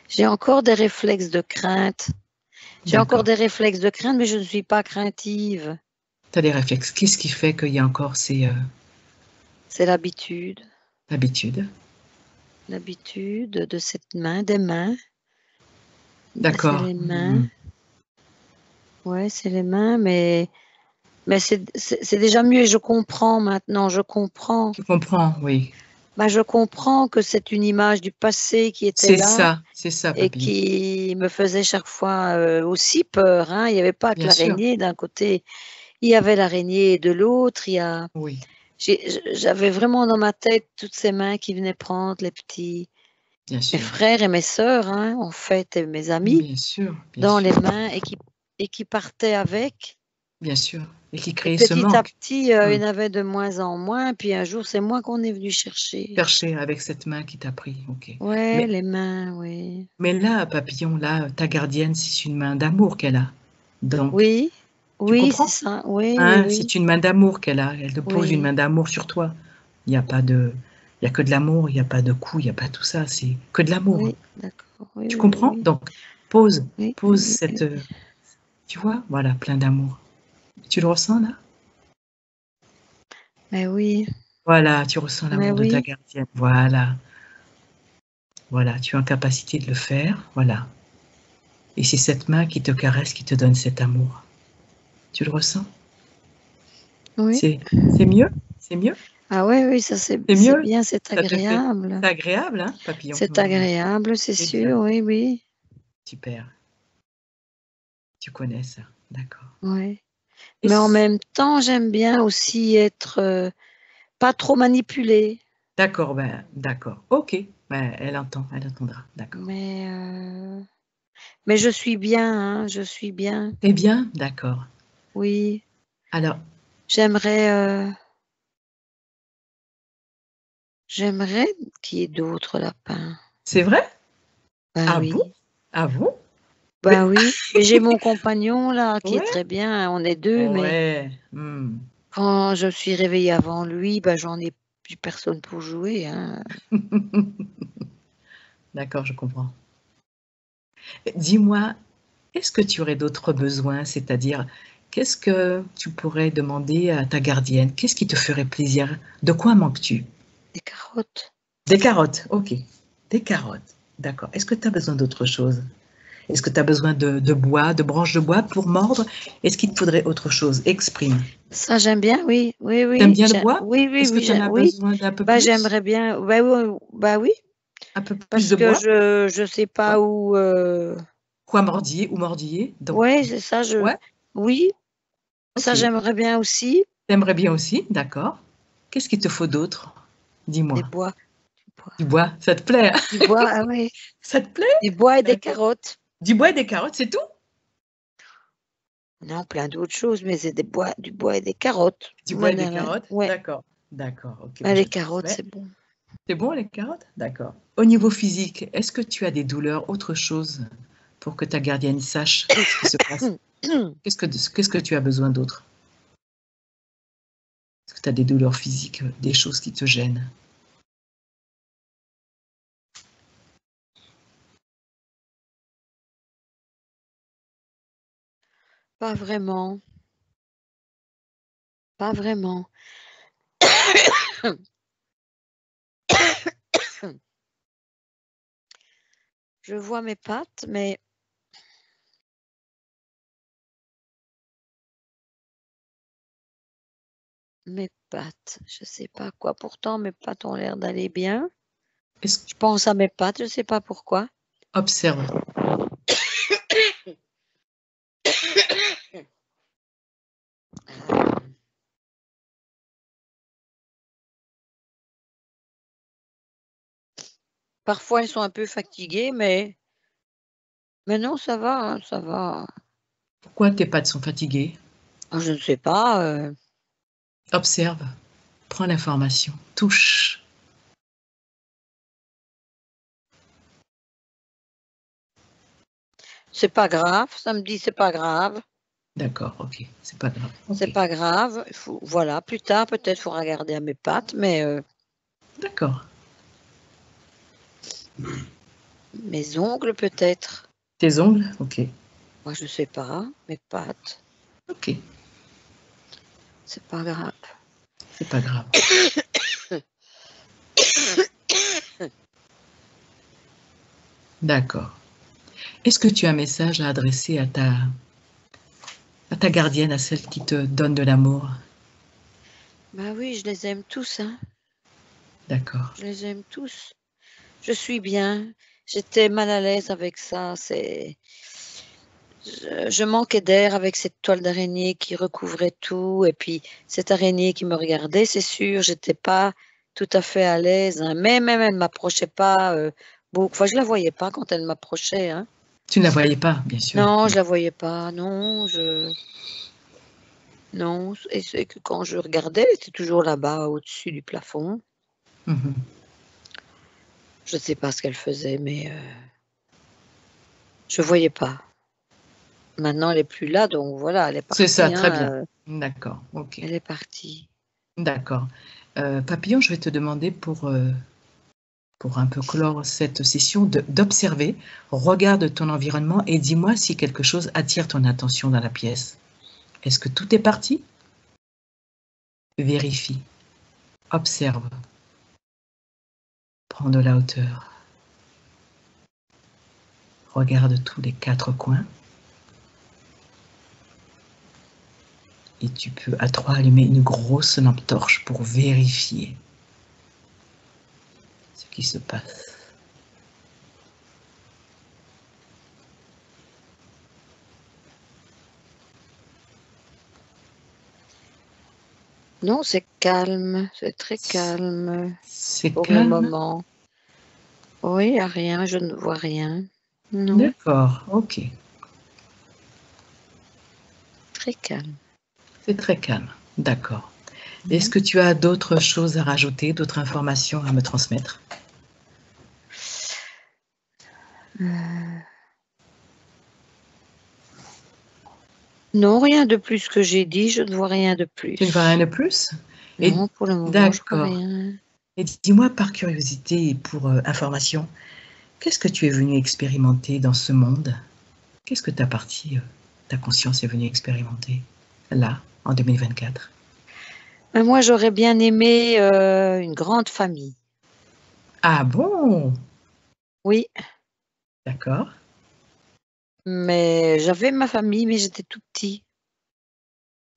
J'ai encore des réflexes de crainte. J'ai encore D'accord. des réflexes de crainte, mais je ne suis pas craintive. Tu as des réflexes. Qu'est-ce qui fait qu'il y a encore ces C'est l'habitude. habitudes? L'habitude de cette main, des mains. C'est D'accord. les mains. Ouais, c'est les mains, mais c'est déjà mieux et je comprends maintenant, je comprends. Tu comprends, oui. Bah, je comprends que c'est une image du passé qui était là C'est ça, et papillon. qui me faisait chaque fois, aussi peur, hein. Il n'y avait pas que Bien sûr, l'araignée d'un côté, il y avait l'araignée de l'autre, oui. j'avais vraiment dans ma tête toutes ces mains qui venaient prendre Bien mes sûr. frères et mes sœurs, hein, en fait, et mes amis Bien sûr, bien dans les sûr. mains et qui partaient avec. Bien sûr. Et qui Et crée ce petit à manque. petit, il y en avait de moins en moins, puis un jour, c'est moi qu'on est venu chercher. Chercher avec cette main qui t'a pris, ok. Ouais, Mais, les mains, oui. mais là, papillon, là, ta gardienne, c'est une main d'amour qu'elle a. Donc, Oui, tu oui, c'est comprends? ça. Oui, oui, Hein, oui, c'est une main d'amour qu'elle a. Elle te pose une main oui, d'amour sur toi. Il n'y a pas de, il y a que de l'amour, il n'y a pas de coups, il n'y a pas tout ça. C'est que de l'amour. oui, d'accord. Oui, Tu oui, oui, comprends? oui. Donc, pose, Oui, oui, pose oui, cette, oui. tu vois, voilà, plein d'amour. Tu le ressens là? Mais oui, Voilà, tu ressens mais l'amour de ta oui, gardienne. Voilà, voilà, tu es en capacité de le faire. Voilà. Et c'est cette main qui te caresse, qui te donne cet amour. Tu le ressens? oui. C'est mieux? C'est mieux? Ah oui, oui, ça C'est c'est mieux? bien, c'est Ça te fait, agréable. c'est agréable, hein, papillon? C'est agréable, c'est C'est bien. sûr, oui, oui, Super. Tu connais ça. D'accord. oui. Et Mais en même temps, j'aime bien aussi être, pas trop manipulée. d'accord, ben, d'accord. Ok. Ben, elle entendra. D'accord. Mais, mais je suis bien, hein, je suis bien. T'es bien? D'accord. Oui, Alors, j'aimerais, j'aimerais qu'il y ait d'autres lapins. c'est vrai? Ben Ah bon? oui, Ah bon? ben Mais, oui. Mais j'ai mon compagnon là qui est ouais, très bien, on est 2, mais ouais. Hmm. quand je me suis réveillée avant lui, ben j'en ai plus personne pour jouer, hein. D'accord, je comprends. Dis-moi, est-ce que tu aurais d'autres besoins? C'est-à-dire, qu'est-ce que tu pourrais demander à ta gardienne? Qu'est-ce qui te ferait plaisir? De quoi manques-tu? Des carottes. Des carottes, ok. Des carottes, d'accord. Est-ce que tu as besoin d'autre chose? Est-ce que tu as besoin de bois, de branches de bois pour mordre? Est-ce qu'il te faudrait autre chose? Exprime. Ça j'aime bien, oui, oui, T'aimes oui, bien le bois? oui, oui, Est-ce que oui, tu en as oui. besoin d'un peu Bah, plus? j'aimerais bien, bah, oui, bah, oui, Un peu plus parce de que bois? je sais Ouais. pas où, Quoi mordiller ou mordiller? Donc, ouais, c'est ça, ouais, oui, ok. ça j'aimerais bien aussi. T'aimerais bien aussi, d'accord. Qu'est-ce qu'il te faut d'autre? Des Dis-moi. bois, du bois, Du bois, ça te plaît? Hein? du bois, ah oui, Ça te plaît? du bois et des D'accord. carottes. Du bois et des carottes, c'est tout? Non, plein d'autres choses, mais c'est du bois et des carottes. Du bois Ouais, et des non, non, carottes? ouais, D'accord. D'accord, ok, bah, ben les je carottes, transmets. c'est bon. C'est bon les carottes? D'accord. Au niveau physique, est-ce que tu as des douleurs, autre chose, pour que ta gardienne sache ce qui se passe? Qu'est-ce que tu as besoin d'autre? Est-ce que tu as des douleurs physiques, des choses qui te gênent? Pas vraiment, pas vraiment. Je vois mes pattes, mais Mes pattes, je sais pas quoi. Pourtant, mes pattes ont l'air d'aller bien. Est-ce Je pense à mes pattes, je sais pas pourquoi. observe. Parfois, elles sont un peu fatiguées, mais non, ça va, hein, ça va. Pourquoi tes pattes sont fatiguées? Ah, je ne sais pas, Observe. Prends l'information. Touche. c'est pas grave, ça me dit: «C'est pas grave, D'accord, ok. C'est pas grave. c'est Ok. pas grave». Il faut voilà, plus tard, peut-être, il faudra regarder à mes pattes, mais D'accord. mes ongles, peut-être. Tes ongles? Ok. Moi, je sais pas, mes pattes, Ok. c'est pas grave. C'est pas grave. D'accord. Est-ce que tu as un message à adresser à ta gardienne, à celle qui te donne de l'amour? Bah oui, je les aime tous, hein, D'accord. je les aime tous. Je suis bien. J'étais mal à l'aise avec ça, je manquais d'air avec cette toile d'araignée qui recouvrait tout et puis cette araignée qui me regardait, c'est sûr, j'étais pas tout à fait à l'aise, hein. Mais même elle m'approchait pas, beaucoup. Enfin, je la voyais pas quand elle m'approchait, hein. Tu ne la voyais pas, bien sûr. Non, je la voyais pas, non, non, et c'est que quand je regardais, elle était toujours là-bas au-dessus du plafond. Mhm. Je ne sais pas ce qu'elle faisait, mais je voyais pas. Maintenant, elle est plus là, donc voilà, elle est C'est ça, partie, très hein, bien. D'accord, ok. elle est partie. D'accord. Papillon, je vais te demander pour un peu clore cette session d'observer. Regarde ton environnement et dis-moi si quelque chose attire ton attention dans la pièce. Est-ce que tout est parti? Vérifie. Observe. Prends de la hauteur. Regarde tous les quatre coins. Et tu peux à 3 allumer une grosse lampe torche pour vérifier ce qui se passe. Non, c'est calme, c'est très calme C'est pour le calme? moment. Oui, il y a rien, je ne vois rien. Non, D'accord, ok. très calme. C'est très calme. D'accord. Est-ce Mmh. que tu as d'autres choses à rajouter, d'autres informations à me transmettre? Heu, non, rien de plus que j'ai dit, je ne vois rien de Tu ne vois rien plus. de plus? Et Non, pour le moment, je vois d'accord. rien. Et dis-moi par curiosité et pour information, qu'est-ce que tu es venu expérimenter dans ce monde? Qu'est-ce que ta conscience est venue expérimenter là, en 2024? Mais moi, j'aurais bien aimé, une grande famille. Ah bon? Oui, D'accord, mais j'avais ma famille, mais j'étais tout petit.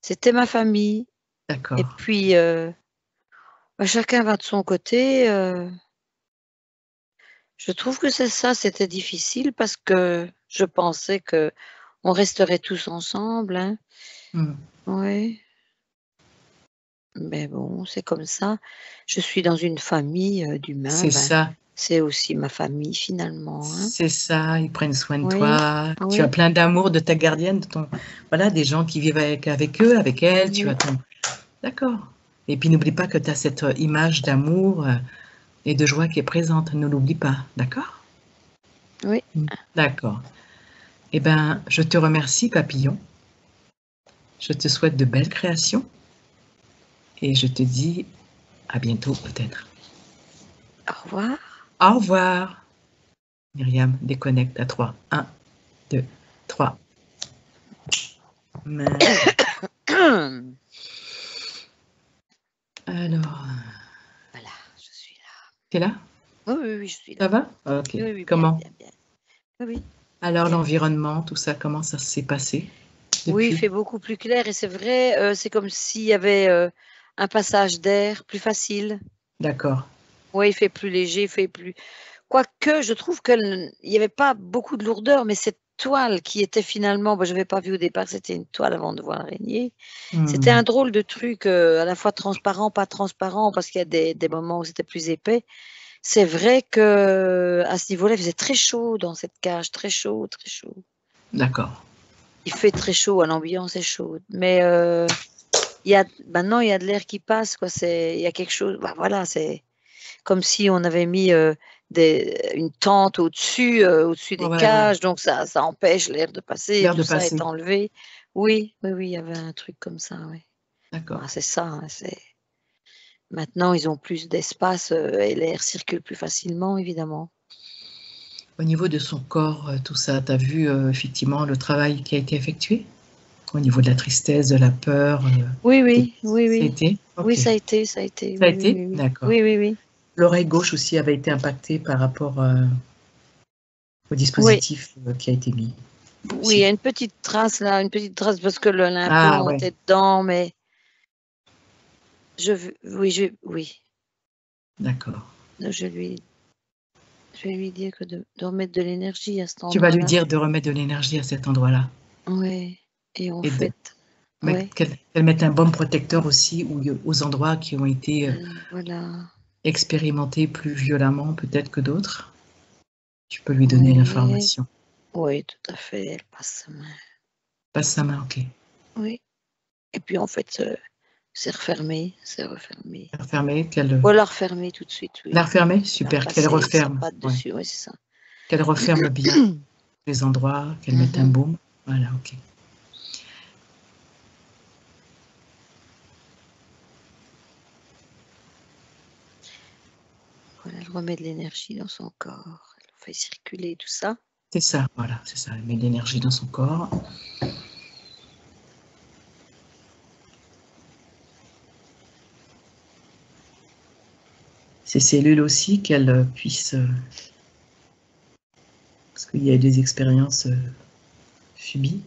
C'était ma famille et d'accord. puis, bah, chacun va de son côté, je trouve que c'est ça, c'était difficile parce que je pensais qu'on resterait tous ensemble, hein. Mmh. Ouais, mais bon, c'est comme ça. Je suis dans une famille, d'humains, C'est ben, ça, c'est aussi ma famille finalement, hein. c'est ça, ils prennent soin de Oui, toi. Tu as oui, plein d'amour de ta gardienne, de ton voilà, des gens qui vivent avec eux, avec elle, tu as oui, ton d'accord. Et puis n'oublie pas que tu as cette, image d'amour, et de joie qui est présente, ne l'oublie pas, d'accord? oui. Mmh. D'accord. Eh ben, je te remercie papillon. Je te souhaite de belles créations et je te dis à bientôt peut-être. Au revoir. Au revoir. Myriam, déconnecte à 3. 1, 2, 3. Maintenant. Alors, Voilà, je suis là. tu es là? Oui, oui, oui, je suis là. Ça va? OK. Oui, oui, bien, Comment? bien, bien. Oui, oui, Alors bien. l'environnement, tout ça, comment ça s'est passé Oui, il depuis? fait beaucoup plus clair et c'est vrai, c'est comme s'il y avait, un passage d'air plus facile. D'accord. Oui, il fait plus léger, il fait plus... Quoique, je trouve qu'il n'y avait pas beaucoup de lourdeur, mais cette toile qui était finalement, je n'avais pas vu au départ que c'était une toile avant de voir l'araignée. C'était un drôle de truc, à la fois transparent, pas transparent, parce qu'il y a des moments où c'était plus épais. C'est vrai que à ce niveau-là, il faisait très chaud dans cette cage, très chaud, très chaud. D'accord. Il fait très chaud, l'ambiance est chaude, mais maintenant il y a de l'air qui passe, quoi. Il y a quelque chose, voilà, c'est comme si on avait mis une tente au-dessus des Ouais, ouais. cages, donc ça empêche l'air de passer, L'air tout de ça est passer. enlevé. Oui, il y avait un truc comme ça, oui. D'accord. C'est ça, hein, maintenant ils ont plus d'espace et l'air circule plus facilement, évidemment. Au niveau de son corps, tout ça, tu as vu effectivement le travail qui a été effectué? Au niveau de la tristesse, de la peur, Oui. ça a été? Oui, Ok. ça a été, Ça a oui, été? D'accord. oui. L'oreille gauche aussi avait été impactée par rapport au Oui, dispositif qui a été mis oui, il y aussi. a une petite trace là, une petite trace parce que Ah l'implant ouais, était dedans, mais oui, d'accord. je vais lui dire de remettre de l'énergie à cet Tu vas lui endroit-là. dire de remettre de l'énergie à cet endroit-là Oui, et en et fait, oui, qu'elle mette un baume protecteur aussi aux endroits qui ont été voilà. expérimentés plus violemment peut-être que d'autres. Tu peux lui donner Oui, l'information. oui, tout à fait, elle passe sa main. Passe sa main, ok. Oui, et puis en fait, c'est refermé, c'est refermé. Refermer, Ou la refermer tout de suite, la oui. refermer, La super, qu'elle repasser sa referme, patte ouais. dessus, oui, c'est ça. Qu'elle referme bien les endroits, qu'elle mette un Mhm. baume. Voilà, ok. Voilà, elle remet de l'énergie dans son corps, elle fait circuler tout ça. C'est ça, voilà, c'est ça. Elle met de l'énergie dans son corps. Ces cellules aussi, qu'elle puisse... parce qu'il y a des expériences subies.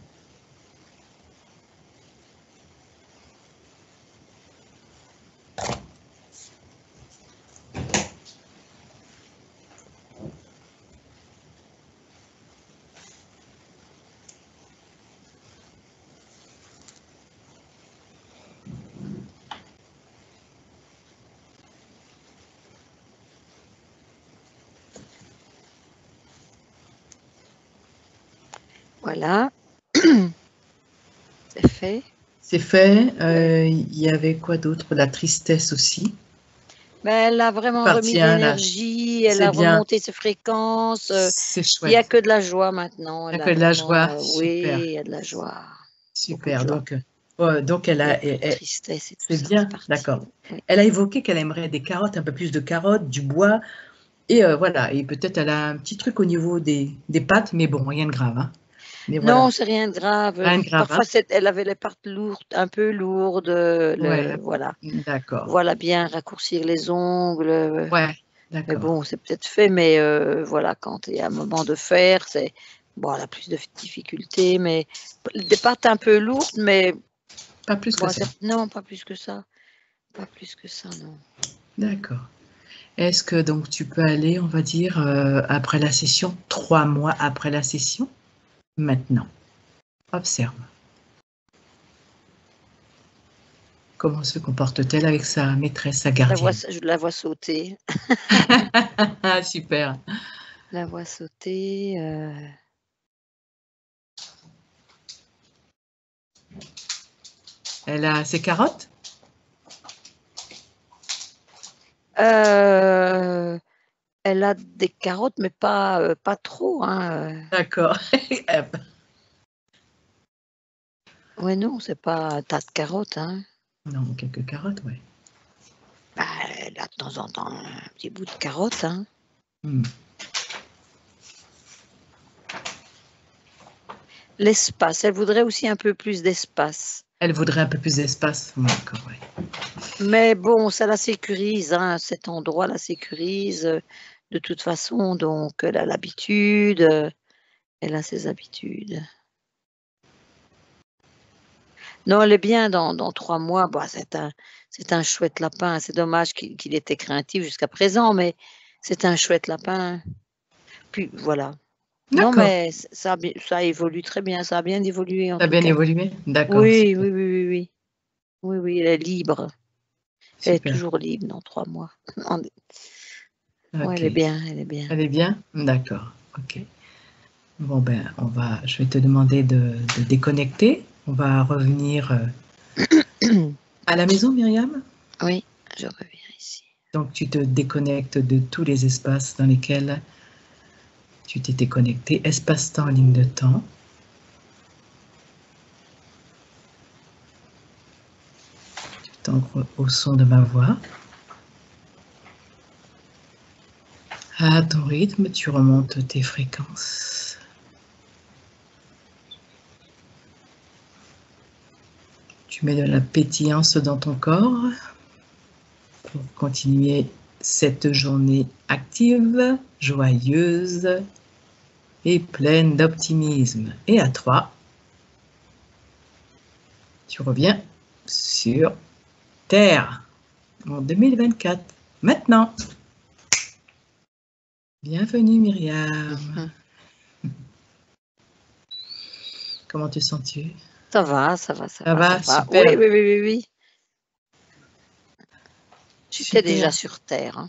Voilà, c'est fait. C'est fait. Il y avait quoi d'autre? La tristesse aussi. Mais elle a vraiment remis de Appartient là. l'énergie, elle C'est a bien. remonté ses fréquences. C'est Il n'y a chouette. que de la joie maintenant. Il n'y Elle a a que de la vraiment, joie. Super. oui, il y a de la joie, beaucoup de Super. joie. Donc elle Il n'y a a... plus de tristesse et tout c'est ça, c'est bien. parti. D'accord. Oui. Elle a évoqué qu'elle aimerait des carottes, un peu plus de carottes, du bois. Et voilà. Et peut-être elle a un petit truc au niveau des pattes, mais bon, rien de grave. Hein. Mais voilà. Non, c'est rien de grave. Rien de grave. Hein. Parfois, elle avait les pattes lourdes, un peu lourdes. Ouais. Voilà. D'accord. Voilà, bien raccourcir les ongles. Ouais. Mais D'accord. bon, c'est peut-être fait, mais voilà, quand il y a un moment de faire, bon, elle a plus de difficultés, mais des pattes un peu lourdes, mais Pas plus que bon, ça. non, pas plus que ça. Pas plus que ça, non. D'accord. Est-ce que donc tu peux aller, on va dire, après la session, 3 mois après la session? Maintenant, observe. Comment se comporte-t-elle avec sa maîtresse, sa gardienne? Je la vois sauter. Super. La vois sauter. Elle a ses carottes? Elle a des carottes, mais pas trop, hein. D'accord. Ouais, non, c'est pas un tas de carottes, hein. Non, quelques carottes, ouais. Bah, elle a de temps en temps un petit bout de carotte, hein. Mmh. L'espace, elle voudrait aussi un peu plus d'espace. Elle voudrait un peu plus d'espace? D'accord, ouais. Mais bon, ça la sécurise, hein, cet endroit la sécurise, de toute façon, donc elle a l'habitude, elle a ses habitudes. Non, elle est bien dans 3 mois, bah, C'est un chouette lapin. C'est dommage qu'il était craintif jusqu'à présent, mais c'est un chouette lapin. Puis voilà. Non, D'accord. mais ça évolue très bien. Ça a bien évolué en Ça a tout bien cas. évolué? D'accord, Oui, super, oui, oui, oui, oui. Oui, oui, elle est libre. Elle est super. toujours libre dans 3 mois. Ouais, OK. elle est bien, elle est bien. Elle est bien? D'accord, OK. Bon, ben, je vais te demander de déconnecter. On va revenir à la maison, Myriam. Oui, je reviens ici. Donc, tu te déconnectes de tous les espaces dans lesquels tu t'étais connecté, espace-temps, ligne de temps. Tu t'ancres au son de ma voix. À ton rythme, tu remontes tes fréquences. Tu mets de la pétillance dans ton corps pour continuer cette journée active, joyeuse et pleine d'optimisme. Et à 3, tu reviens sur Terre en 2024. Maintenant. Bienvenue Myriam. Comment te sens-tu? Ça va, ça va, ça Ça va, ça va, va. Oui, super. oui, oui, oui, oui. J'étais déjà Super. sur terre, hein.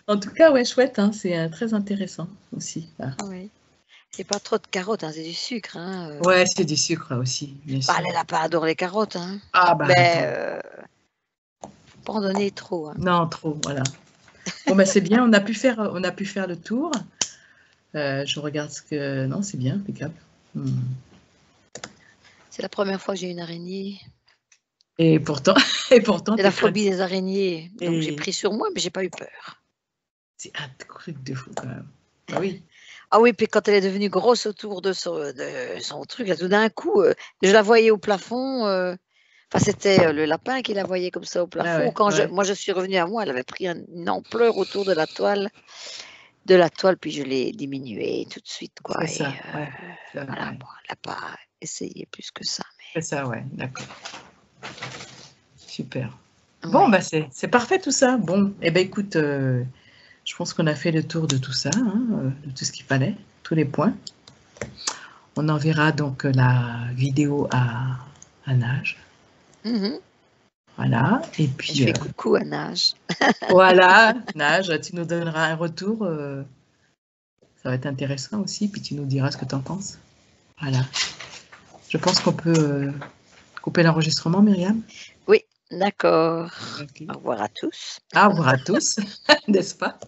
En tout cas, ouais, chouette, hein, c'est très intéressant aussi. Ah. Oui. C'est pas trop de carottes, hein, c'est du sucre, hein. Ouais, c'est du sucre aussi, bien Bah, sûr. les lapins adorent les carottes, hein. Ah bah Mais attends, faut pas en donner trop, hein. non trop, voilà. Bon bah c'est bien, on a pu faire le tour. Je regarde ce que, non, c'est bien, impeccable. C'est la première fois que j'ai une araignée. Et pourtant, et pourtant, J'ai la t'es phobie craintif. des araignées, donc j'ai Et pris sur moi, mais j'ai pas eu peur. c'est un truc de fou quand même. Bah oui. Ah oui, puis quand elle est devenue grosse autour de son truc, là, tout d'un coup, je la voyais au plafond, enfin, c'était, le lapin qui la voyait comme ça au Ah plafond. ouais, Quand ouais. moi, je suis revenue à moi, elle avait pris une ampleur autour de la toile, puis je l'ai diminuée tout de suite, quoi. C'est Et ça, ouais. Ça, voilà, ouais. bon, elle n'a pas essayé plus que ça, C'est ça, ouais, d'accord. Super. mais Bon, ouais. bah c'est parfait tout ça. Bon, eh ben écoute, je pense qu'on a fait le tour de tout ça, hein, de tout ce qu'il fallait, tous les points. On enverra donc la vidéo à Nage. Mmh. Voilà. Et Et je puis, fais coucou à Nage. voilà, Nage, tu nous donneras un retour. Ça va être intéressant aussi. Puis tu nous diras ce que tu en penses. Voilà. Je pense qu'on peut couper l'enregistrement, Myriam. Oui, d'accord. Ok. Au revoir à tous. Au revoir à tous, n'est-ce pas?